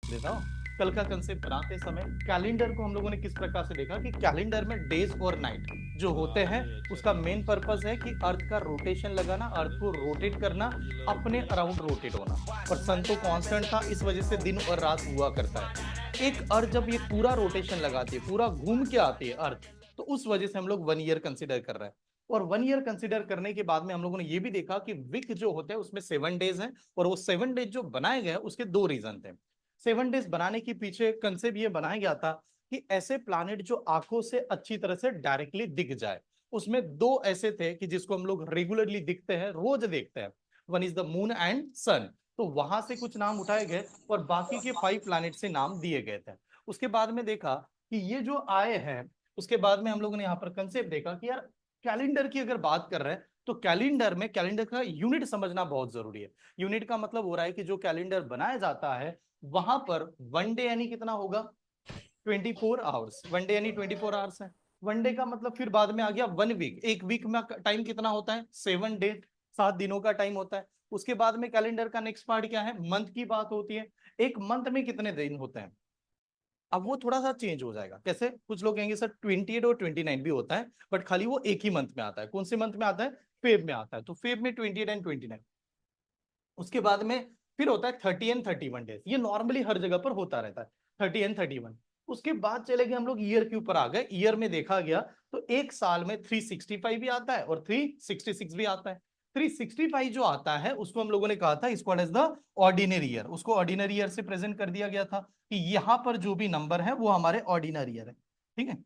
देता हूँ। कल का कंसेप्ट बनाते समय कैलेंडर को हम लोगों ने किस प्रकार से देखा कि कैलेंडर में डेज और नाइट जो होते हैं उसका मेन पर्पस है कि अर्थ का रोटेशन लगाना, अर्थ को रोटेट करना, अपने अराउंड रोटेट होना। और सन तो कांस्टेंट था, इस वजह से दिन और रात हुआ करता है। एक अर्थ जब ये पूरा रोटेशन लगाती है, पूरा घूम के आती है अर्थ, तो उस वजह से हम लोग 1 ईयर कंसिडर कर रहे हैं। और 1 ईयर कंसिडर करने के बाद में हम लोगों ने ये भी देखा कि वीक जो होता है उसमें 7 डेज है, और वो 7 डेज जो बनाए गए उसके 2 रीजन थे। 7 डेज बनाने के पीछे कंसेप्ट ये बनाया गया था कि ऐसे प्लानिट जो आंखों से अच्छी तरह से डायरेक्टली दिख जाए। उसमें दो ऐसे थे कि जिसको हम लोग रेगुलरली दिखते हैं, रोज देखते हैं। One is the moon and sun. तो वहां से कुछ नाम उठाए गए और बाकी के 5 प्लैनेट से नाम दिए गए थे। उसके बाद में देखा कि ये जो आए हैं, उसके बाद में हम लोगों ने यहाँ पर कंसेप्ट देखा कि यार कैलेंडर की अगर बात कर रहे हैं तो कैलेंडर में कैलेंडर का यूनिट समझना बहुत जरूरी है। यूनिट का मतलब हो रहा है कि जो कैलेंडर बनाया जाता है वहां पर 1 डे यानी कितना होगा, 24 आवर्स। 1 डे यानी 24 आवर्स है। 1 डे का मतलब फिर बाद में आ गया 1 वीक। एक वीक में टाइम कितना होता है, 7 डे, 7 दिनों का टाइम होता है। उसके बाद में कैलेंडर का नेक्स्ट पार्ट क्या है, मंथ की बात होती है। एक मंथ में कितने दिन होते हैं। अब वो थोड़ा सा चेंज हो जाएगा। कैसे, कुछ लोग कहेंगे सर 28 और 29 भी होता है, बट खाली वो एक ही मंथ में आता है। कौन से मंथ में आता है, फेब में आता है। तो फेब में 28 एंड 29। उसके बाद में फिर होता है 30 एंड 31 डेज। ये नॉर्मली हर जगह पर होता रहता है, 30 एंड 31। उसके बाद चले गए हम लोग ईयर के ऊपर आ गए। ईयर में देखा गया तो एक साल में 365 भी आता है और 366 भी आता है। 365 जो आता है उसको हम लोगों ने कहा था इसको एज द ऑर्डिनरी ईयर। उसको ऑर्डिनरी ईयर से प्रेजेंट कर दिया गया था कि यहाँ पर जो भी नंबर है वो हमारे ऑर्डिनरी ईयर है। ठीक है,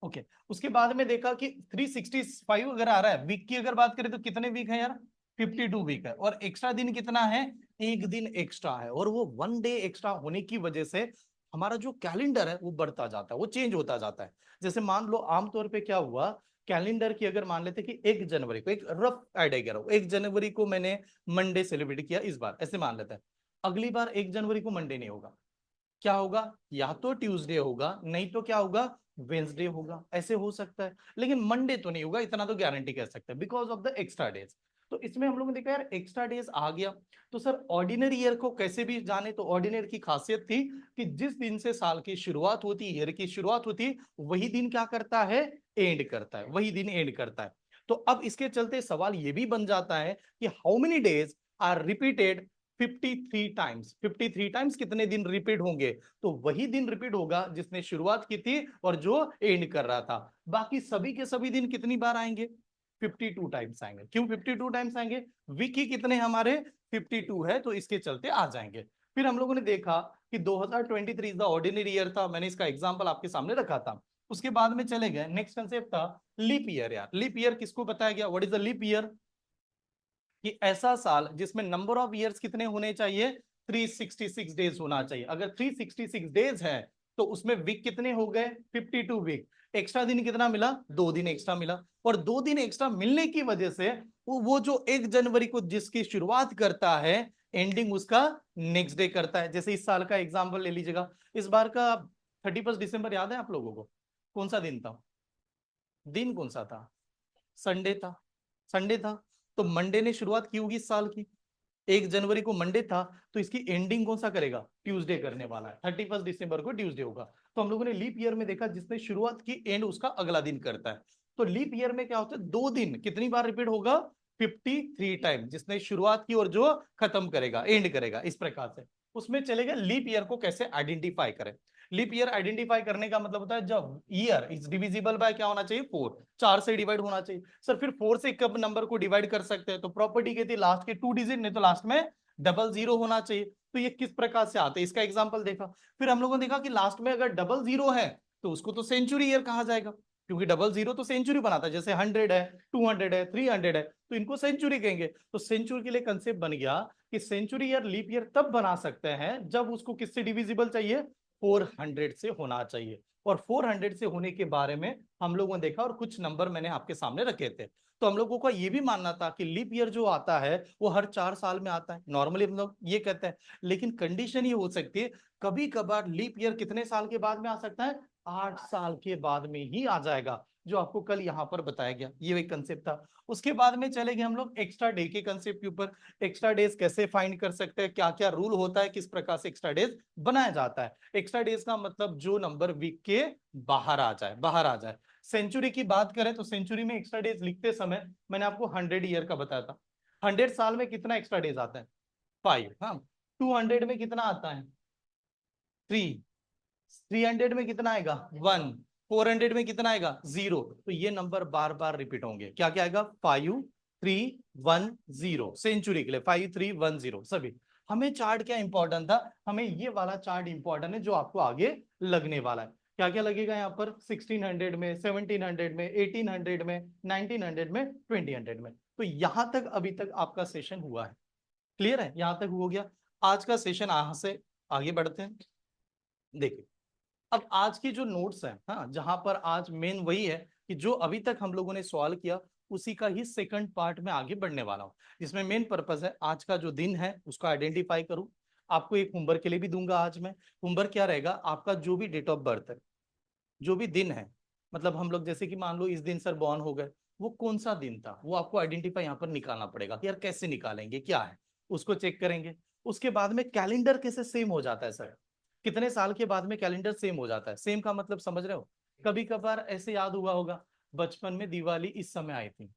ओके। उसके बाद में देखा कि 365 अगर आ रहा है, वीक की अगर बात करें तो कितने वीक है यार, 52 वीक है। और एक्स्ट्रा दिन कितना है, एक दिन एक्स्ट्रा है। और वो 1 डे एक्स्ट्रा होने की वजह से हमारा जो कैलेंडर है वो बढ़ता जाता है, वो चेंज होता जाता है। जैसे मान लो आमतौर पे क्या हुआ, कैलेंडर की अगर मान लेते कि 1 जनवरी को, एक रफ आइडिया कह रहा हूं, 1 जनवरी को मैंने मंडे सेलिब्रेट किया इस बार, ऐसे मान लेते हैं। अगली बार 1 जनवरी को मंडे नहीं होगा, क्या होगा, या तो ट्यूसडे होगा, नहीं तो क्या होगा, वेंसडे होगा। ऐसे हो सकता है, लेकिन मंडे तो नहीं होगा, इतना तो गारंटी कर सकते हैं because of the extra days. तो इसमें हम लोगों ने देखा यार एक्स्ट्रा डेज आ गया। तो सर ऑर्डिनरी ईयर को कैसे भी जाने, तो ऑर्डिनरी की खासियत थी कि जिस दिन से साल की शुरुआत होती, ईयर की शुरुआत होती, वही दिन क्या करता है, एंड करता है, वही दिन एंड करता है। तो अब इसके चलते सवाल ये भी बन जाता है कि how many days are repeated 53 times. 53 times कितने दिन रिपीट होंगे, तो वही दिन रिपीट होगा जिसने शुरुआत की थी और जो एंड कर रहा था। बाकी सभी के सभी दिन कितनी बार आएंगे, 52 टाइम्स आएंगे। क्यों 52 टाइम्स आएंगे, वीक ही कितने हमारे 52 है, तो इसके चलते आ जाएंगे। फिर हम लोगों ने देखा कि 2023 इज द ऑर्डिनरी ईयर था, मैंने इसका एग्जाम्पल आपके सामने रखा था। उसके बाद में चले गए, नेक्स्ट कंसेप्ट था लीप ईयर। यार लीप ईयर किसको बताया गया, what is the leap year, कि ऐसा साल जिसमें नंबर ऑफ ईयर्स कितने होने चाहिए, 366 डेज होना चाहिए। अगर 366 डेज है तो उसमें वीक कितने हो गए, 52 वीक। एक्स्ट्रा दिन कितना मिला, 2 दिन एक्स्ट्रा मिला। और 2 दिन एक्स्ट्रा मिलने की वजह से वो जो 1 जनवरी को जिसकी शुरुआत करता है, एंडिंग उसका नेक्स्ट डे करता है। जैसे इस साल का एग्जाम्पल ले लीजिएगा, इस बार का 31 दिसंबर याद है आप लोगों को, कौन सा दिन था, दिन कौन सा था, संडे था, संडे था। तो मंडे ने शुरुआत की होगी इस साल की, 1 जनवरी को मंडे था, तो इसकी एंडिंग कौन सा करेगा, ट्यूसडे करने वाला है, 31 दिसंबर को ट्यूसडे होगा। तो हम लोगों ने लीप ईयर में देखा जिसने शुरुआत की, एंड उसका अगला दिन करता है। तो लीप ईयर में क्या होता है, 2 दिन कितनी बार रिपीट होगा, 53 टाइम, जिसने शुरुआत की और जो खत्म करेगा, एंड करेगा, इस प्रकार से। उसमें चलेगा लीप ईयर को कैसे आइडेंटिफाई करें। लीप ईयर आइडेंटिफाई करने का मतलब होता है जब ईयर इज डिविजिबल बाय क्या होना चाहिए, 4, 4 से डिवाइड होना चाहिए। सर फिर 4 से कब नंबर को डिवाइड कर सकते हैं, तो प्रॉपर्टी कहती है लास्ट के 2 डिजिट, नहीं तो लास्ट में 00 होना चाहिए। तो ये किस प्रकार से आते हैं, इसका एग्जांपल देखा। फिर हम लोगों ने देखा कि लास्ट में अगर 00 है तो उसको तो सेंचुरी ईयर कहा जाएगा, क्योंकि 00 तो सेंचुरी बनाता है। जैसे 100 है, 200 है, 300 है, तो इनको सेंचुरी कहेंगे। तो सेंचुरी के लिए कंसेप्ट बन गया कि सेंचुरी ईयर लीप ईयर तब बना सकते हैं जब उसको किससे डिविजिबल चाहिए, 400 से होना चाहिए। और 400 से होने के बारे में हम लोगों ने देखा और कुछ नंबर मैंने आपके सामने रखे थे। तो हम लोगों का ये भी मानना था कि लीप ईयर जो आता है वो हर 4 साल में आता है, नॉर्मली हम लोग ये कहते हैं। लेकिन कंडीशन ये हो सकती है, कभी कभार लीप ईयर कितने साल के बाद में आ सकता है, 8 साल के बाद में ही आ जाएगा। जो आपको कल यहाँ पर बताया गया, ये एक कंसेप्ट था। उसके बाद में चले गए हम लोग एक्स्ट्रा डे के कंसेप्ट के ऊपर। एक्स्ट्रा डेज कैसे फाइंड कर सकते हैं, क्या क्या रूल होता है, किस प्रकार से एक्स्ट्रा डेज बनाया जाता है। एक्स्ट्रा डेज का मतलब जो नंबर वीक के बाहर आ जाए, बाहर आ जाए। सेंचुरी की बात करें तो सेंचुरी में एक्स्ट्रा डेज लिखते समय मैंने आपको 100 ईयर का बताया था। 100 साल में कितना एक्स्ट्रा डेज आता है? 5। हाँ, 200 में कितना आता है? 3। 300 में कितना आएगा? 1। 400 में कितना आएगा? 0। तो ये नंबर बार बार रिपीट होंगे। क्या क्या आएगा? 5310 सेंचुरी के लिए 5310 सभी। हमें चार्ट क्या इंपॉर्टेंट था? हमें ये वाला चार्ट इंपॉर्टेंट है जो आपको आगे लगने वाला है। क्या क्या लगेगा यहाँ पर? 1600 में, 1700 में, 1800 में, 1900 में, 2000 में। तो यहां तक अभी तक आपका सेशन हुआ है। क्लियर है? यहां तक हो गया। आज का सेशन यहां से आगे बढ़ते हैं। देखिए, अब आज की जो नोट्स है, हाँ, जहां पर आज मेन वही है कि जो अभी तक हम लोगों ने सवाल किया उसी का ही सेकंड पार्ट में आगे बढ़ने वाला हूं, जिसमें मेन पर्पस है आज का जो दिन है उसको आइडेंटिफाई करूं। आपको एक होमवर्क के लिए भी दूंगा आज मैं। होमवर्क क्या रहेगा? आपका जो भी डेट ऑफ बर्थ है, जो भी दिन है, मतलब हम लोग जैसे कि मान लो इस दिन सर बॉर्न हो गए, वो कौन सा दिन था वो आपको आइडेंटिफाई यहाँ पर निकालना पड़ेगा कि यार कैसे निकालेंगे, क्या है उसको चेक करेंगे। उसके बाद में कैलेंडर कैसे सेम हो जाता है सर? कितने साल के बाद में कैलेंडर सेम हो जाता है? सेम का मतलब समझ रहे हो? कभी कभार ऐसे याद हुआ होगा, बचपन में दिवाली इस समय आई थी,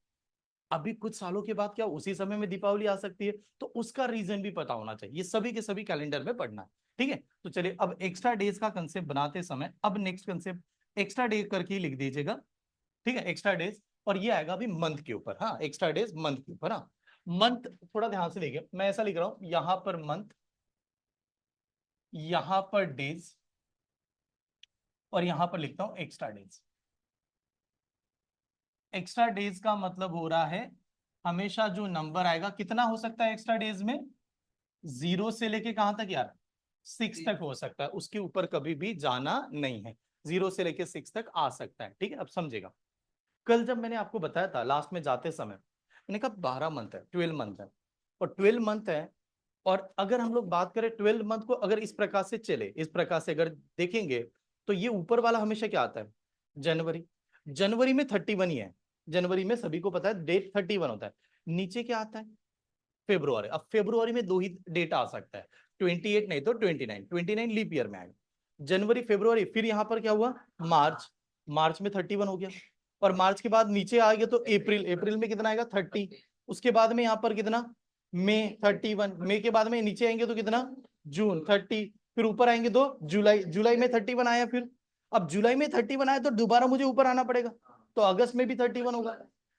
अभी कुछ सालों के बाद क्या उसी समय में दीपावली आ सकती है? तो उसका रीजन भी पता होना चाहिए। ये सभी के सभी कैलेंडर में पढ़ना है। ठीक है, तो चलिए अब एक्स्ट्रा डेज का कंसेप्ट बनाते समय अब नेक्स्ट कंसेप्ट एक्स्ट्रा डे करके ही लिख दीजिएगा। ठीक है, एक्स्ट्रा डेज। और ये आएगा अभी मंथ के ऊपर। हाँ, एक्स्ट्रा डेज मंथ के ऊपर। हाँ, मंथ थोड़ा ध्यान से देखिए, मैं ऐसा लिख रहा हूं, यहां पर मंथ, यहां पर डेज, और यहां पर लिखता हूं एक्स्ट्रा डेज। एक्स्ट्रा डेज का मतलब हो रहा है हमेशा जो नंबर आएगा कितना हो सकता है एक्स्ट्रा डेज में? 0 से लेके कहां तक यार? 6 तक हो सकता है, उसके ऊपर कभी भी जाना नहीं है। 0 से लेके 6 तक आ सकता है। ठीक है, अब समझेगा। कल जब मैंने आपको बताया था लास्ट में जाते समय, मैंने कहा 12 मंथ है, 12 मंथ है, और 12 मंथ है। और अगर हम लोग बात करें 12 मंथ को, अगर इस प्रकार से चले, इस प्रकार से अगर देखेंगे, तो ये ऊपर वाला हमेशा क्या आता है? जनवरी। जनवरी में 31 ही है। जनवरी में सभी को पता है डेट 31 होता है। नीचे क्या आता है? फेब्रुआरी। अब फेब्रुआरी में दो ही डेट आ सकता है, 28 नहीं तो 29। 29 लीप ईयर में आएगा। जनवरी, फेब्रुआरी, फिर यहाँ पर क्या हुआ? मार्च। मार्च में 31 हो गया। और मार्च के बाद नीचे आ गया तो अप्रैल। अप्रैल में कितना आएगा? 30। उसके बाद में यहाँ पर कितना? मई 31। मई के बाद में नीचे आएंगे तो कितना? जून 30। फिर ऊपर आएंगे तो जुलाई। जुलाई में 31 आया। फिर अब जुलाई में 31 आया तो दोबारा मुझे ऊपर आना पड़ेगा, तो अगस्त में भी 31 होगा।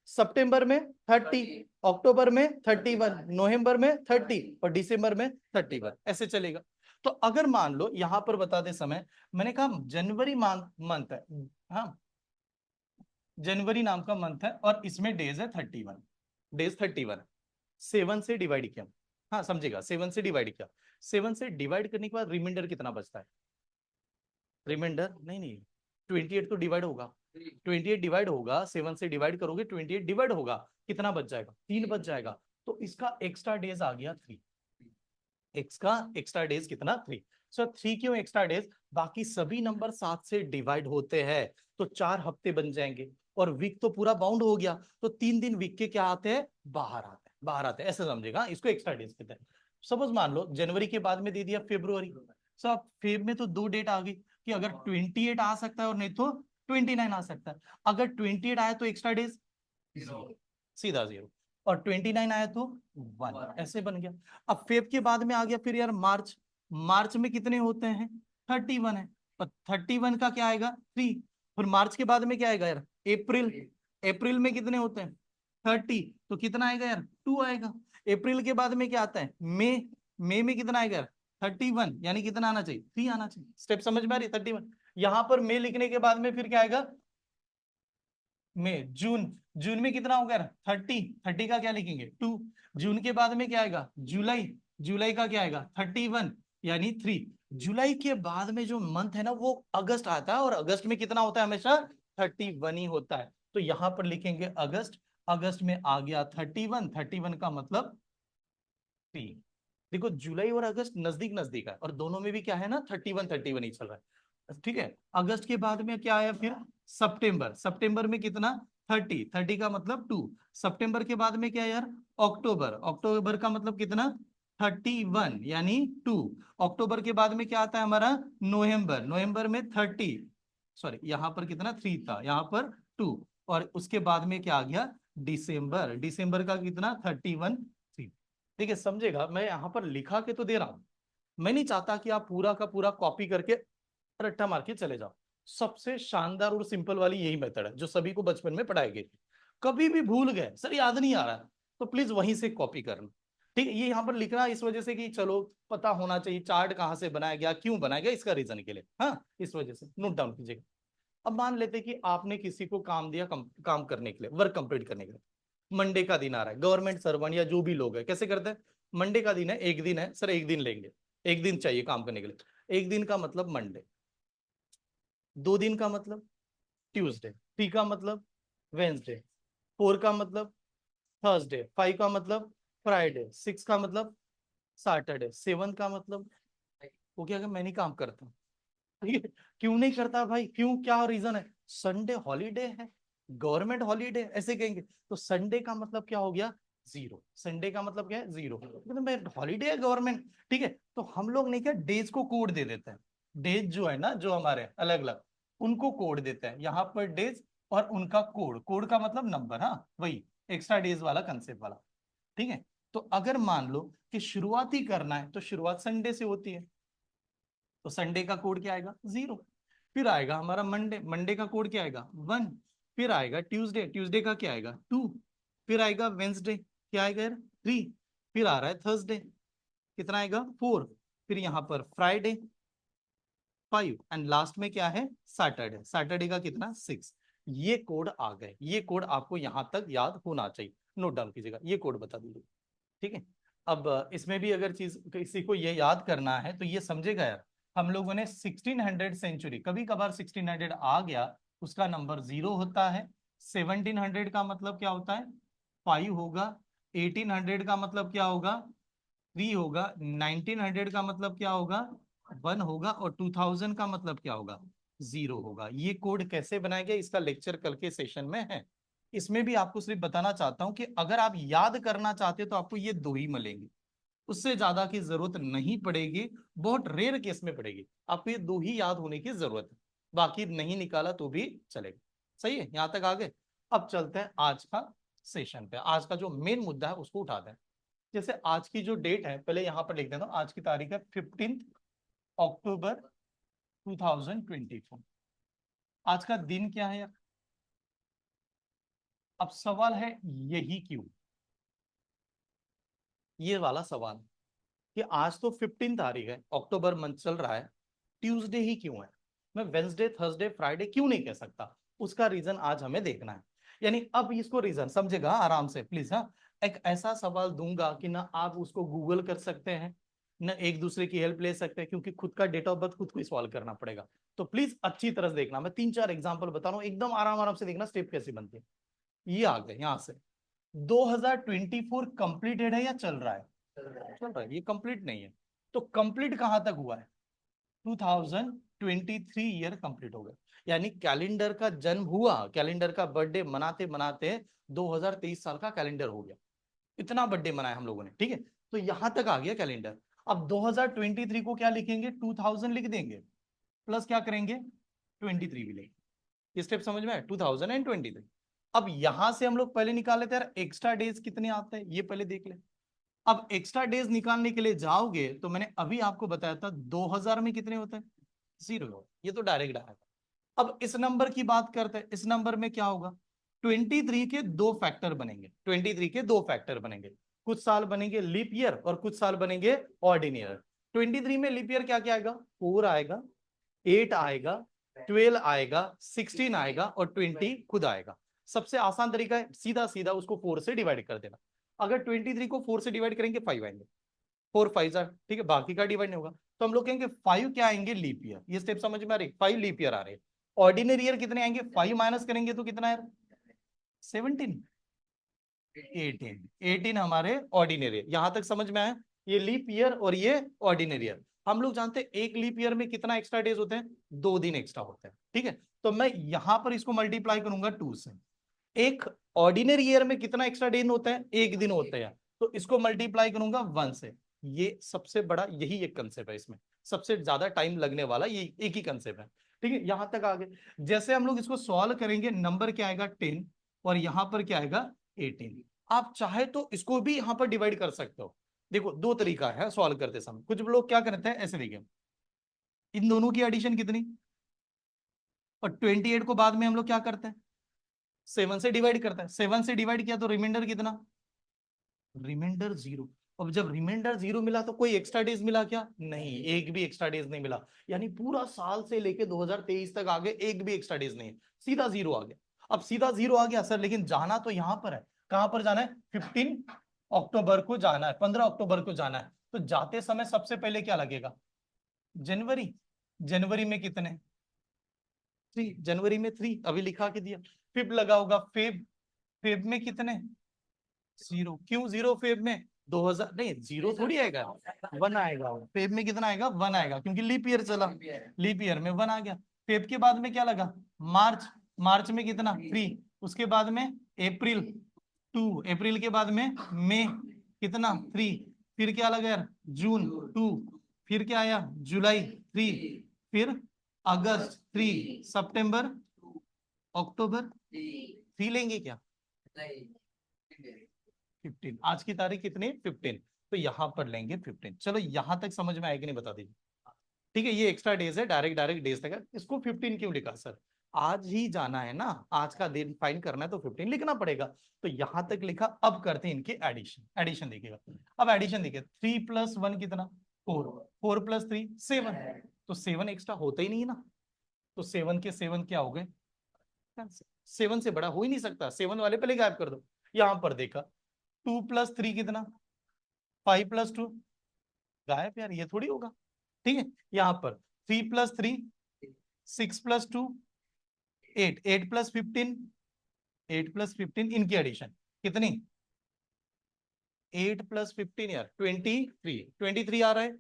सितंबर में 30, अक्टूबर में 31, नवंबर में 30, और दिसंबर में 31, ऐसे चलेगा। तो अगर मान लो यहां पर बताते समय मैंने कहा जनवरी मंथ है, हाँ, जनवरी नाम का मंथ है और इसमें डेज है 31। डेज 31 7 से डिवाइड किया। हाँ समझेगा, 7 से डिवाइड किया। 7 से डिवाइड करने के बाद रिमाइंडर कितना बचता है? रिमाइंडर नहीं नहीं, 28 तो डिवाइड होगा। 28 डिवाइड होगा, 7 से डिवाइड करोगे 28 डिवाइड होगा, कितना बच जाएगा? 3 बच जाएगा। तो इसका एक्स्ट्रा डेज आ गया 3। एक्स का एक्स्ट्रा डेज कितना? 3। सो 3 क्यों एक्स्ट्रा डेज? बाकी सभी नंबर 7 से डिवाइड होते हैं, तो 4 हफ्ते बन जाएंगे। और वीक तो पूरा बाउंड हो गया, तो 3 दिन वीक के क्या आते हैं? बाहर आते हैं, बाहर आते हैं, ऐसे समझेगा। इसको एक्स्ट्रा डेज कहते हैं। सपोज मान लो जनवरी के बाद में दे दिया फेब्रुआरी। सब फेब में तो 2 डेट आ गई कि अगर 28 आ सकता है और नहीं तो 29 आ सकता है। अगर 28 आया तो एक्स्ट्रा डेज सीधा 0, और 29 आया तो 1, ऐसे बन गया। अब फेब के बाद में आ गया फिर यार मार्च। मार्च में कितने होते हैं? 31 है, और 31 का क्या आएगा? 3। फिर मार्च के बाद में क्या आएगा यार? अप्रैल। अप्रैल में कितने होते हैं? 30, तो कितना आएगा यार? 2 आएगा। अप्रैल के बाद में क्या आता है? मई। मई में कितना आएगा यार? 31, यानी कितना आना चाहिए? 3 आना चाहिए। स्टेप समझ में आ रही है? 31। यहां पर मई लिखने के बाद में फिर क्या आएगा? मई। जून। जून में कितना होगा? 30। 30 का क्या लिखेंगे? 2। जून के बाद में क्या आएगा? जुलाई। जुलाई का क्या आएगा? 31, यानी 3। जुलाई के बाद में जो मंथ है ना वो अगस्त आता है, और अगस्त में कितना होता है? हमेशा 31 ही होता है। तो यहां पर लिखेंगे अगस्त। अगस्त में आ गया 31। 31 का मतलब 3। देखो जुलाई और अगस्त नजदीक नजदीक है, और दोनों में भी क्या है ना, 31 31 ही चल रहा है। ठीक है। अगस्त के बाद में क्या आया फिर? सितंबर। सितंबर में कितना? 30। 30 का मतलब 2। सितंबर के बाद में क्या यार? अक्टूबर। अक्टूबर का मतलब कितना? 31 यानी 2। अक्टूबर के बाद में क्या आता है हमारा? नवंबर। नवंबर में 30, सॉरी यहाँ पर कितना 3 था, यहाँ पर 2। और उसके बाद में क्या आ गया? दिसंबर। दिसंबर का कितना? 31 3। ठीक है, समझेगा? मैं यहाँ पर लिखा के तो दे रहा हूं, मैं नहीं चाहता कि आप पूरा का पूरा कॉपी करके रट्टा मार के चले जाओ। सबसे शानदार और सिंपल वाली यही मेथड है जो सभी को बचपन में पढ़ाई गई। कभी भी भूल गए सर, याद नहीं आ रहा, तो प्लीज वहीं से कॉपी करना। ठीक है, ये यहाँ पर लिखना इस वजह से कि चलो पता होना चाहिए चार्ट कहाँ से बनाया गया, क्यों बनाया गया, इसका रीजन के लिए, हाँ, इस वजह से नोट डाउन कीजिएगा। अब मान लेते कि आपने किसी को काम दिया, काम करने के लिए, वर्क कंप्लीट करने के लिए। मंडे का दिन आ रहा है, गवर्नमेंट सर्वेंट या जो भी लोग है कैसे करते हैं? मंडे का दिन है, एक दिन है सर, एक दिन लेंगे, एक दिन चाहिए काम करने के लिए। एक दिन का मतलब मंडे, 2 दिन का मतलब ट्यूसडे, 3 का मतलब वेंसडे, 4 का मतलब थर्सडे, 5 का मतलब फ्राइडे, 6 का मतलब सैटरडे, 7 का मतलब, वो क्या मैं नहीं काम करता। ठीक है, क्यों नहीं करता भाई, क्यों, क्या रीजन है? संडे हॉलीडे है, गवर्नमेंट हॉलीडे ऐसे कहेंगे। तो संडे का मतलब क्या हो गया? जीरो। संडे का मतलब क्या है? जीरो। मतलब मैं हॉलीडे है गवर्नमेंट। ठीक है, तो हम लोग नहीं क्या डेज को कोड दे देते हैं। डेज जो है ना, जो हमारे अलग अलग, उनको कोड देते हैं यहाँ पर डेज, और उनका कोड, कोड का मतलब नंबर, हाँ वही एक्स्ट्रा डेज वाला कंसेप्ट वाला। ठीक है, तो अगर मान लो कि शुरुआत ही करना है तो शुरुआत संडे से होती है, तो संडे का कोड क्या आएगा? जीरो। फिर आएगा हमारा मंडे, मंडे का कोड क्या आएगा? 1। फिर आएगा ट्यूसडे, ट्यूसडे का क्या आएगा? 2। फिर आएगा वेंसडे, क्या आएगा यार? 3। फिर आ रहा है थर्सडे, कितना आएगा? 4। फिर यहाँ पर फ्राइडे 5, एंड लास्ट में क्या है? सैटरडे। सैटरडे का कितना? 6। ये कोड आ गए, ये कोड आपको यहां तक याद होना चाहिए, नोट डाउन कीजिएगा, ये कोड बता दीजिए। ठीक है, अब इसमें भी अगर चीज किसी को ये याद करना है तो ये समझेगा यार, हम लोगों ने 1600 सेंचुरी, कभी कभार 1600 आ गया, उसका नंबर जीरो होता है। 1700 का मतलब क्या होता है? 5 होगा। 1800 का मतलब क्या होगा? 3 होगा। 1900 का मतलब क्या होगा? 1 होगा। और 2000 का मतलब क्या होगा? जीरो होगा। ये कोड कैसे बनाया गया इसका लेक्चर कल के सेशन में है। इसमें भी आपको सिर्फ बताना चाहता हूं कि अगर आप याद करना चाहते हो तो आपको ये दो ही मिलेंगे, उससे ज्यादा की जरूरत नहीं पड़ेगी। बहुत रेयर केस में पड़ेगी, आपको ये दो ही याद होने की जरूरत है, बाकी नहीं निकाला तो भी चलेगा। सही है, यहां तक आगे। अब चलते हैं आज का सेशन पे, आज का जो मेन मुद्दा है उसको उठाते हैं। जैसे आज की जो डेट है, पहले यहां पर लिख देता हूं, आज की तारीख है 15 अक्टूबर 2024। आज का दिन क्या है यार? अब सवाल है यही क्यों, ये वाला सवाल कि आज तो 15 तारीख है, अक्टूबर मंथ चल रहा है, ट्यूसडे ही क्यों है? मैं वेंसडे, थर्सडे, फ्राइडे क्यों नहीं कह सकता? उसका रीजन आज हमें देखना है। यानी अब इसको रीजन समझेगा आराम से प्लीज, हाँ। एक ऐसा सवाल दूंगा कि ना आप उसको गूगल कर सकते हैं, न एक दूसरे की हेल्प ले सकते हैं, क्योंकि खुद का डेट ऑफ बर्थ खुद को सॉल्व करना पड़ेगा। तो प्लीज अच्छी तरह से देखना, मैं 3-4 एग्जाम्पल बता रहा हूँ, एकदम आराम आराम से देखना स्टेप कैसे बनती है। ये आ गए यहां से। 2024 कंप्लीटेड है या चल रहा है? चल रहा है, ये कंप्लीट नहीं है। तो कंप्लीट कहां तक हुआ है? 2023 ईयर कंप्लीट हो गया, यानी कैलेंडर का जन्म हुआ, कैलेंडर का बर्थडे मनाते मनाते 2023 साल का कैलेंडर हो गया। इतना बर्थडे मनाया हम लोगों ने, ठीक है। तो यहां तक आ गया कैलेंडर। अब 2023 को क्या लिखेंगे? 2000 लिख देंगे, प्लस क्या करेंगे? 23 भी लेंगे। ये स्टेप समझ में आया? 2023। अब यहां से हम लोग पहले निकाल लेते हैं यार, एक्स्ट्रा डेज कितने आते हैं ये पहले देख ले। अब एक्स्ट्रा डेज निकालने के लिए जाओगे तो मैंने अभी आपको बताया था 2000 में कितने होते हैं? जीरो। ये तो डायरेक्ट आया। अब इस नंबर की बात करते हैं, इस नंबर में क्या होगा? 23 के दो फैक्टर बनेंगे, 23 के दो फैक्टर बनेंगे। कुछ साल बनेंगे लीप ईयर और कुछ साल बनेंगे ऑर्डिनरी। 23 में लीप ईयर क्या क्या आएगा? 4 आएगा, 8 आएगा, 12 आएगा, 16 आएगा और 20 खुद आएगा। सबसे आसान तरीका है सीधा सीधा उसको 4 से डिवाइड कर देना। अगर 23 को 4 से डिवाइड करेंगे 5 आएंगे, 4 5 ठीक है, बाकी का डिवाइड नहीं होगा। तो हम लोग कहेंगे 5 क्या आएंगे? Leap year. ये स्टेप समझ में आ रही? 5 लीप ईयर आ रहे हैं। ऑर्डिनरी ईयर कितने आएंगे? 5 माइनस करेंगे तो कितना यार? 17, 18 हमारे ऑर्डिनरी। यहां तक समझ में आया? ये लीप ईयर और ये ऑर्डिनरी ईयर। हम लोग जानते हैं एक लीप ईयर में कितना एक्स्ट्रा डेज होते हैं, 2 दिन एक्स्ट्रा होते हैं, ठीक है। तो मैं यहां पर इसको मल्टीप्लाई करूंगा 2 से। एक ऑर्डिनरी ईयर में कितना एक्स्ट्रा दिन होता है, 1 दिन होते हैं, तो इसको मल्टीप्लाई करूंगा 1 से। ये सबसे बड़ा यही एक कंसेप्ट है, इसमें सबसे ज्यादा टाइम लगने वाला ये एक ही कंसेप्ट है, ठीक है। यहां तक आ गए। जैसे हम लोग इसको सॉल्व करेंगे, नंबर क्या आएगा 10 और यहां पर क्या आएगा 18। आप चाहे तो इसको भी यहां पर डिवाइड कर सकते हो। देखो दो तरीका है सॉल्व करते समय, कुछ लोग क्या करते हैं ऐसे, देखिए इन दोनों की एडिशन कितनी, और 28 को बाद में हम लोग क्या करते हैं 7 से डिवाइड करते हैं, 7 से डिवाइड किया तो रिमाइंडर कितना, रिमाइंडर 0। अब जब रिमाइंडर 0 मिला तो कोई एक्स्ट्रा डेज मिला क्या, नहीं, एक भी एक्स्ट्रा डेज नहीं मिला। यानी पूरा साल से लेके 2023 तक आगे एक भी एक्स्ट्रा डेज नहीं है, सीधा 0 आ गया। अब सीधा 0 आ गया सर, लेकिन जाना तो यहां पर है, कहां पर जाना है, 15 अक्टूबर को जाना है, 15 अक्टूबर को जाना है। तो जाते समय सबसे पहले क्या लगेगा, जनवरी। जनवरी में कितने, 3, जनवरी में 3 अभी लिखा के दिया। फिर लगा होगा फेब, फेब में कितने, 0। क्यों 0 फेब में, 2000 नहीं, 0 थोड़ी आएगा, 1 आएगा। फेब में कितना आएगा, 1 आएगा, क्योंकि लीप ईयर चला, लीप ईयर में 1 आ गया। फेब के बाद में क्या लगा, मार्च, मार्च में कितना 3, उसके बाद में अप्रैल 2, अप्रैल के बाद में मई कितना 3, फिर क्या लगा यार जून 2, फिर क्या आया जुलाई 3, फिर अगस्त 3, सितंबर, अक्टूबर 3 लेंगे क्या, 15। आज की तारीख कितनी, 15, तो यहां पर लेंगे 15। चलो यहां तक समझ में आएगी नहीं बता दीजिए, ठीक है। ये एक्स्ट्रा डेज है, डायरेक्ट डायरेक्ट डेज तक है। इसको 15 क्यों लिखा सर, आज ही जाना है ना, आज का दिन फाइंड करना है तो 15 लिखना पड़ेगा। तो यहां तक लिखा। अब करते हैं इनके एडिशन, एडिशन देखिएगा। अब एडिशन देखिए, 3 + 1 कितना, 4, 4 + 3 7, तो 7 एक्स्ट्रा होता ही नहीं ना, तो 7 के 7 क्या हो गए, 7 से बड़ा हो ही नहीं सकता, 7 वाले पहले गायब कर दो। यहां पर देखा 2 + 3 कितना, 5 + 2 गायब, यार ये थोड़ी होगा, ठीक है। यहां पर 3 + 3 6 + 2 8, 8 + 15, 8 + 15 इनकी एडिशन कितनी, 8 + 15 यार 23, 23 आ रहा है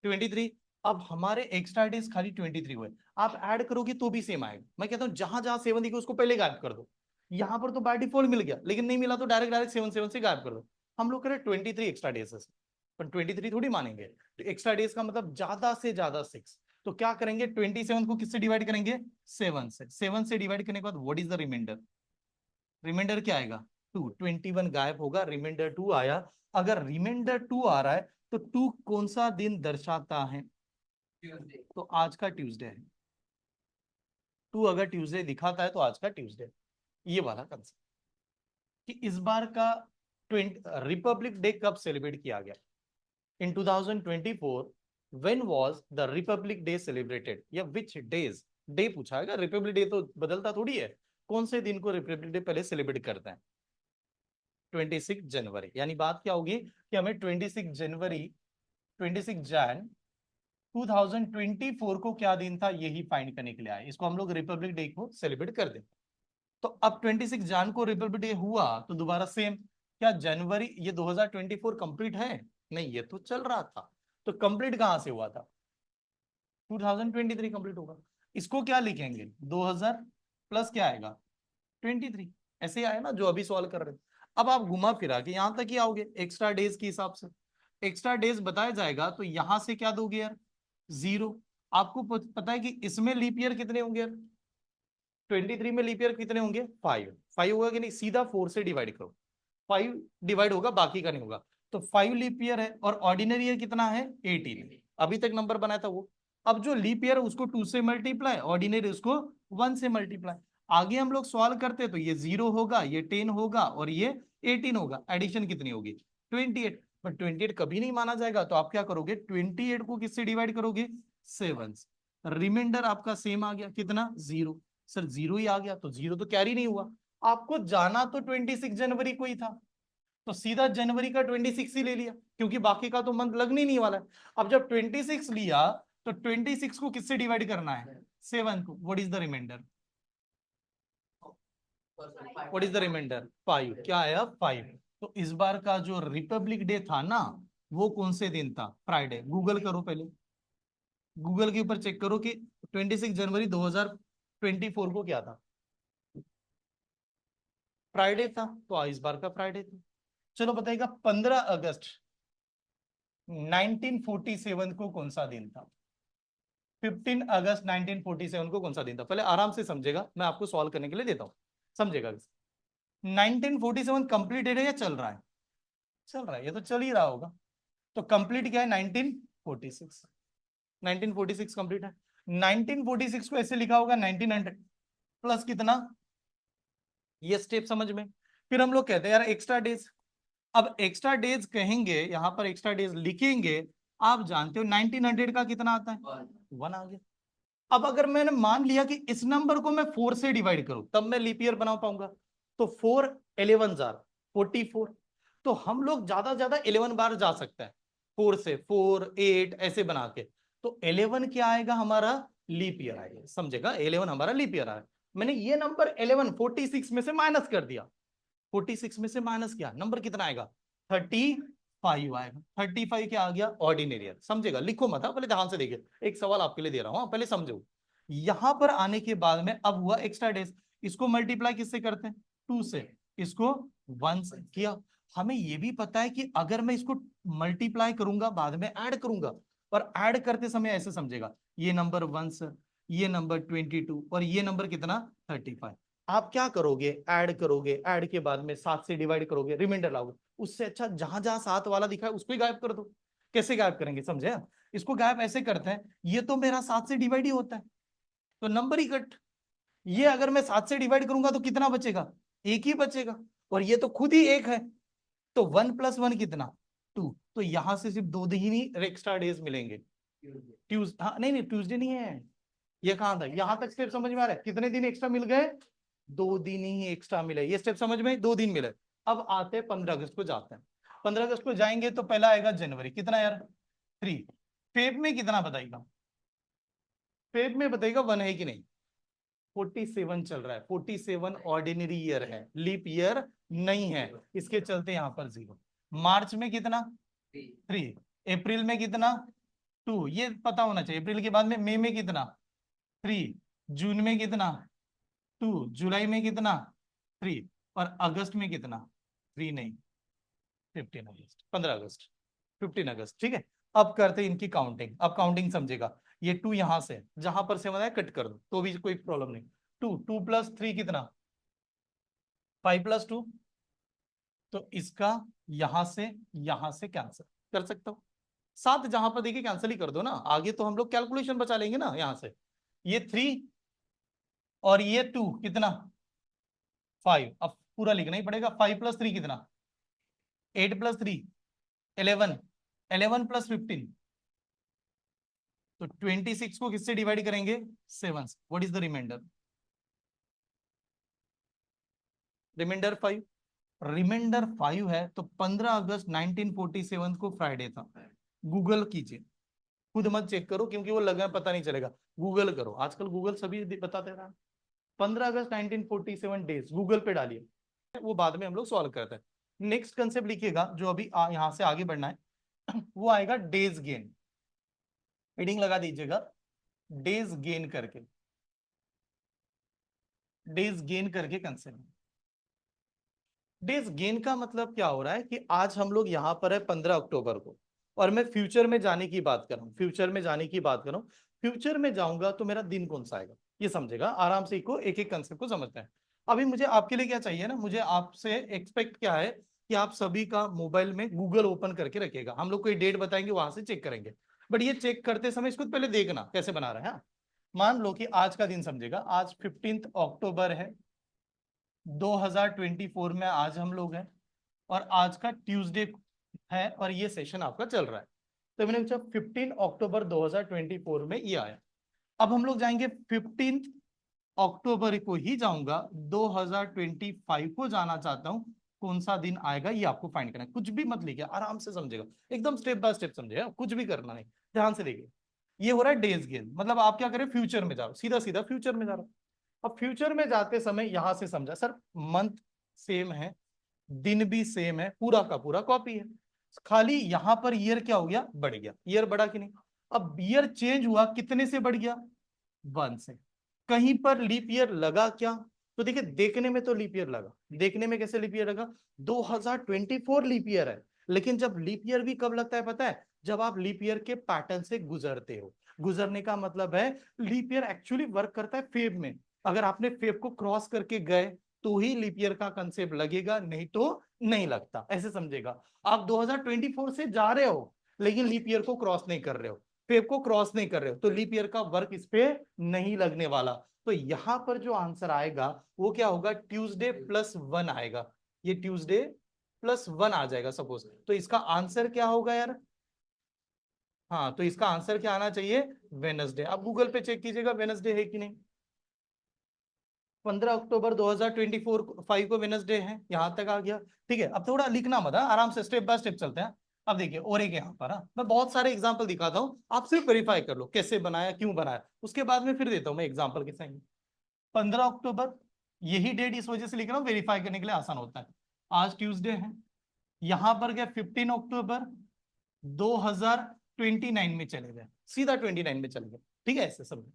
23। अब हमारे एक्स्ट्रा डेज खाली 23 हुए, आप ऐड करोगे तो भी सेम आएगा। मैं कहता हूं जहां जहां 7 दिखे उसको पहले गायब कर दो। यहां पर तो बाय डिफॉल्ट मिल गया, लेकिन नहीं मिला तो डायरेक्ट डायरेक्ट 7 7 से गायब कर दो। हम लोग करें 23 एक्स्ट्रा डेज, पर 23 थोड़ी मानेंगे, तो एक्स्ट्रा डेज का मतलब ज्यादा से ज्यादा 6। तो क्या करेंगे 27 को किससे डिवाइड करेंगे, 7 से। 7 से डिवाइड करने के बाद what is the reminder, reminder क्या आएगा 2, 21 गायब होगा, रिमाइंडर 2 आया। अगर रिमाइंडर 2 आ रहा है तो 2 कौन सा दिन दर्शाता है, तो आज का ट्यूसडे है। 2 अगर ट्यूसडे दिखाता है तो आज का ट्यूसडे, ये वाला कंसेप्ट। कि इस बार का रिपब्लिक डे कब सेलिब्रेट किया गया, इन 2024 when was the Republic day celebrated, या विच डेज, डे पूछा है, रिपब्लिक डे तो बदलता थोड़ी है, कौन से दिन को रिपब्लिक डे पहले सेलिब्रेट करते हैं, 26 जनवरी। यानी बात क्या होगी कि हमें 26 जनवरी, 26 जैन 2024 को क्या दिन था यही फाइंड करने के लिए आए, इसको हम लोग रिपब्लिक डे को सेलिब्रेट कर दें। तो अब 26 जैन को रिपब्लिक डे हुआ तो दोबारा सेम, क्या जनवरी ये 2024 कंप्लीट है, नहीं ये तो चल रहा था, तो कंप्लीट कहां से हुआ था, 2023 कंप्लीट होगा। इसको क्या लिखेंगे 2000 प्लस क्या आएगा 23, ऐसे ही आया ना जो अभी सॉल्व कर रहे थे। अब आप घुमा फिरा के यहां तक ही आओगे एक्स्ट्रा डेज के हिसाब से, एक्स्ट्रा डेज बताया जाएगा तो यहां से क्या दोगे यार 0। आपको पता है कि इसमें लीप ईयर कितने होंगे यार, 23 में लीप ईयर कितने होंगे 5, 5 होगा कि नहीं, सीधा 4 से डिवाइड करो, 5 डिवाइड होगा बाकी का नहीं होगा। तो 5 लीप ईयर है, और ऑर्डिनरी ईयर कितना है 18, अभी तक नंबर बनाया था वो। अब जो लीप ईयर है उसको 2 से मल्टीप्लाई, ऑर्डिनरी उसको 1 से मल्टीप्लाई। आगे हम लोग सॉल्व करते तो ये 0 होगा, ये 10 होगा और ये 18 होगा, एडिशन कितनी होगी 28। बट 28 कभी नहीं माना जाएगा, तो आप क्या करोगे 28 को किससे डिवाइड करोगे 7, रिमाइंडर आपका सेम आ गया कितना 0। सर 0 ही आ गया, तो 0 तो कैरी नहीं हुआ। आपको जाना तो 26 जनवरी को ही था, तो सीधा जनवरी का 26 ही ले लिया, क्योंकि बाकी का तो मंथ लगने ही नहीं वाला है। अब जब 26 लिया तो 26 को किससे डिवाइड करना है 7 को, what is the reminder, what is the reminder 5, क्या आया 5। तो इस बार का जो रिपब्लिक डे था ना, वो कौन से दिन था, फ्राइडे। गूगल करो पहले, गूगल के ऊपर चेक करो कि 26 जनवरी 2024 को क्या था, फ्राइडे था, तो इस बार का फ्राइडे था। चलो बताइएगा 15 अगस्त 1947 को कौन सा दिन था? 15 अगस्त 1947 को कौन सा दिन था? पहले आराम से समझेगा, मैं आपको सॉल्व करने के लिए देता हूं, समझेगा। 1947 कंप्लीटेड है या चल रहा है? चल रहा है, ये तो चल ही रहा होगा। तो कंप्लीट क्या है? 1946। 1946 कंप्लीट है। 1946 को ऐसे लिखा होगा 1900 प्लस कितना, ये स्टेप समझ में। फिर हम लोग कहते हैं यार एक्स्ट्रा डेज। अब एक्स्ट्रा डेज कहेंगे, यहां पर एक्स्ट्रा डेज लिखेंगे। आप जानते हो 1900 का कितना आता है? 1 आ गया। अब अगर मैंने मान लिया कि इस नंबर को मैं 4 से डिवाइड करूं तब मैं लीप ईयर बना पाऊंगा। तो 4 11 जार 44। तो हम लोग ज्यादा ज्यादा 11 बार जा सकते हैं, 4 से 4 8 ऐसे बना के। तो 11 क्या आएगा हमारा? लीप ईयर आएगा, समझेगा? 11 हमारा लीप ईयर आएगा। मैंने ये नंबर 11 46 में से माइनस कर दिया। 46 में से माइनस किया, नंबर कितना आएगा? 35 आएगा। 35 क्या आ गया? ऑर्डिनरी ईयर, समझेगा? लिखो मत, पहले ध्यान से देखिए, एक सवाल आपके लिए दे रहा हूं, पहले समझो। यहां पर आने के बाद में अब हुआ एक्स्ट्रा डेज। इसको मल्टीप्लाई किससे करते हैं? 2 से। इसको 1 से किया। हमें यह भी पता है कि अगर मैं इसको मल्टीप्लाई करूंगा बाद में ऐड करूंगा, और ऐड करते समय ऐसे समझेगा, ये नंबर 1 ये नंबर 22 और ये नंबर कितना? 35। आप क्या करोगे? ऐड करोगे, ऐड के बाद में 7 से डिवाइड करोगे, रिमाइंडर लाओगे। उससे अच्छा जहां जहां 7 वाला दिखा है उसको ही गायब कर दो। कैसे गायब करेंगे, समझे? इसको गायब ऐसे करते हैं, ये तो मेरा 7 से डिवाइड ही होता है, तो नंबर ही कट। ये अगर मैं 7 से डिवाइड करूंगा तो कितना बचेगा? एक ही बचेगा, और ये तो खुद ही एक है। तो 1 + 1 कितना? 2। तो यहां से सिर्फ 2 दिन ही एक्स्ट्रा डेज मिलेंगे। ट्यूजडे, हाँ नहीं नहीं, ट्यूजडे नहीं है। ये कहां था? यहां तक स्टेप समझ में आ रहा है? कितने दिन एक्स्ट्रा मिल गए? 2 दिन ही एक्स्ट्रा मिले, ये स्टेप समझ में? 2 दिन मिले। अब आते हैं 15 अगस्त को, जाते हैं 15 अगस्त को जाएंगे तो पहला आएगा जनवरी, कितना यार? 3। फेब में कितना बताइएगा? फेब में बताइएगा 1 है कि नहीं? 47 चल रहा है, 47 ऑर्डिनरी ईयर है, लीप ईयर नहीं है, इसके चलते यहां पर 0। मार्च में कितना? 3। अप्रैल में कितना? 2, ये पता होना चाहिए। अप्रैल के बाद में मई में कितना? 3। जून में कितना? 2। जुलाई में कितना? 3। और अगस्त में कितना? 3 नहीं, 15 अगस्त, 15 अगस्त, 15 अगस्त, ठीक है। अब करते हैं इनकी काउंटिंग। अब काउंटिंग समझेगा, ये 2 यहां से जहां पर 7 है कट कर दो तो भी कोई प्रॉब्लम नहीं। 2 + 3 कितना? 5 + 2। तो इसका यहां से कैंसिल कर सकता हूं। 7 जहां पर देखिए कैंसिल ही कर दो ना, आगे तो हम लोग कैलकुलेशन बचा लेंगे ना। यहां से ये 3 और ये 2 कितना? 5। अब पूरा लिखना ही पड़ेगा। 5 + 3 कितना? 8 + 3 11। 11 + 15 तो 26 को किससे डिवाइड करेंगे? 7 से। What is the reminder? Reminder 5। Reminder 5 है तो 15 अगस्त 1947 को फ्राइडे था। गूगल कीजिए, खुद मत चेक करो क्योंकि वो लगा पता नहीं चलेगा। गूगल करो, आजकल गूगल सभी बताते रहा। 15 अगस्त 1947 डेज गूगल पे डालिए, वो बाद में हम लोग सॉल्व करते हैं। नेक्स्ट कंसेप्ट लिखिएगा जो अभी यहां से आगे बढ़ना है वो आएगा डेज गेन। हेडिंग लगा दीजिएगा डेज गेन करके, डेज गेन करके कंसेप्ट। डेज गेन का मतलब क्या हो रहा है कि आज हम लोग यहां पर है 15 अक्टूबर को, और मैं फ्यूचर में जाने की बात कर रहा हूं, फ्यूचर में जाने की बात कर रहा हूं। फ्यूचर में जाऊंगा तो मेरा दिन कौन सा आएगा, ये समझेगा। आराम से को एक एक कंसेप्ट को समझते हैं। अभी मुझे आपके लिए क्या चाहिए ना, मुझे आपसे एक्सपेक्ट क्या है कि आप सभी का मोबाइल में गूगल ओपन करके रखिएगा। हम लोग कोई डेट बताएंगे वहां से चेक करेंगे, बट ये चेक करते समय इसको पहले देखना कैसे बना रहे हैं। हाँ? मान लो कि आज का दिन समझेगा, आज 15 अक्टूबर है 2024 में, आज हम लोग हैं और आज का ट्यूसडे है और ये सेशन आपका चल रहा है। तो मैंने पूछा 15 अक्टूबर 2024 में ये आया। अब हम लोग जाएंगे 15 अक्टूबर को ही जाऊंगा, 2025 को जाना चाहता हूं, कौन सा दिन आएगा ये आपको फाइंड करना है। कुछ भी मत लिखिए, आराम से समझेगा, एकदम स्टेप बाय स्टेप समझेगा, कुछ भी करना नहीं। ध्यान से देखिए, ये हो रहा है डेज गेन, मतलब आप क्या करें, फ्यूचर में जा रहे हो, सीधा सीधा फ्यूचर में जा रहा हो। अब फ्यूचर में जाते समय यहां से समझा सर, मंथ सेम है, दिन भी सेम है, पूरा का पूरा कॉपी है, खाली यहां पर ईयर क्या हो गया, बढ़ गया। ईयर बढ़ा कि नहीं? अब ईयर चेंज हुआ, कितने से बढ़ गया? 1 से। कहीं पर लीप ईयर लगा क्या? तो देखिए, देखने में तो लीप ईयर लगा, देखने में कैसे लीप ईयर लगा? 2024 लीप ईयर है, लेकिन जब लीप ईयर भी कब लगता है पता है? जब आप लीप ईयर के पैटर्न से गुजरते हो। गुजरने का मतलब है लीप ईयर एक्चुअली वर्क करता है फेब में। अगर आपने फेब को क्रॉस करके गए तो ही लीप ईयर का कंसेप्ट लगेगा, नहीं तो नहीं लगता, ऐसे समझेगा। आप 2024 से जा रहे हो लेकिन लीप ईयर को क्रॉस नहीं कर रहे हो, फेब को क्रॉस नहीं कर रहे हो, तो लीप ईयर का वर्क इस पे नहीं लगने वाला। तो यहां पर जो आंसर आएगा वो क्या होगा? ट्यूसडे +1 आएगा। ये ट्यूसडे +1 आ जाएगा सपोज, तो इसका आंसर क्या होगा यार? हाँ, तो इसका आंसर क्या आना चाहिए? वेनसडे। आप गूगल पे चेक कीजिएगा वेनसडे है कि नहीं। 15 अक्टूबर 2024 5 को वेनसडे है, यहां तक आ गया। ठीक है, अब थोड़ा लिखना मत, आराम से स्टेप बाय स्टेप चलते हैं। अब देखिए और एक यहाँ पर, मैं बहुत सारे एग्जांपल दिखाता हूँ, आप सिर्फ वेरीफाई कर लो कैसे बनाया, क्यों बनाया, उसके बाद में फिर देता हूँ मैं एग्जाम्पल के साइन। 15 अक्टूबर, यही डेट इस वजह से लिख रहा हूँ, वेरीफाई करने के लिए आसान होता है। आज ट्यूसडे है, यहां पर गया 15 अक्टूबर 2029 में चले गए, सीधा 29 में चले गए। ठीक है, ऐसे सब।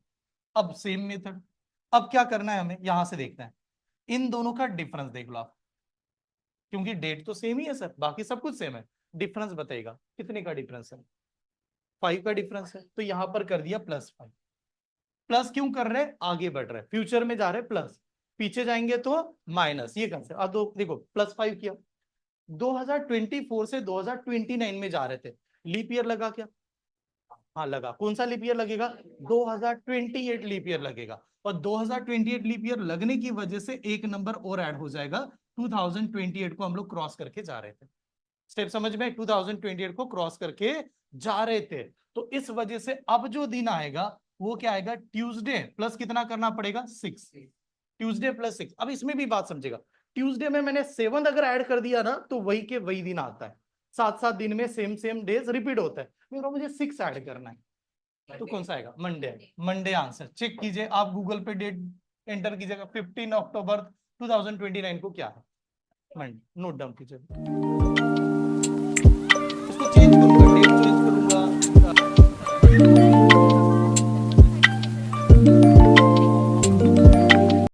अब सेम मेथड, अब क्या करना है हमें, यहां से देखना है इन दोनों का डिफरेंस देख लो आप, क्योंकि डेट तो सेम ही है सर, बाकी सब कुछ सेम है। डिफरेंस बताएगा कितने का डिफरेंस है? 5 का डिफरेंस है, तो यहां पर कर दिया +5। प्लस क्यों कर रहे हैं? आगे बढ़ रहे हैं, फ्यूचर में जा रहे हैं प्लस, पीछे जाएंगे तो माइनस, ये कंसेप्ट। अब देखो +5 किया, 2024 से 2029 में जा रहे थे, लीप ईयर लगा क्या? हाँ लगा। कौन सा लीप ईयर लगेगा? 2028 लीप ईयर लगेगा, और 2028 लीप ईयर लगने की वजह से एक नंबर और ऐड हो जाएगा। 2028 को हम लोग क्रॉस करके जा रहे थे, स्टेप समझ में? 2028 को क्रॉस करके जा रहे थे, तो इस वजह से अब जो दिन आएगा वो क्या आएगा? ट्यूसडे प्लस कितना करना पड़ेगा? 6। ट्यूसडे +6। अब इसमें भी बात समझेगा, ट्यूसडे में मैंने 7 अगर ऐड कर दिया ना तो वही के वही दिन आता है, 7 7 दिन में सेम सेम डेज रिपीट होता है, मेरा मुझे 6 ऐड करना है, तो कौन सा आएगा? मंडे। मंडे आंसर चेक कीजिए आप, गूगल पे डेट एंटर कीजिएगा, 15 अक्टूबर 2029 को क्या है? मंडे, नोट डाउन कीजिए।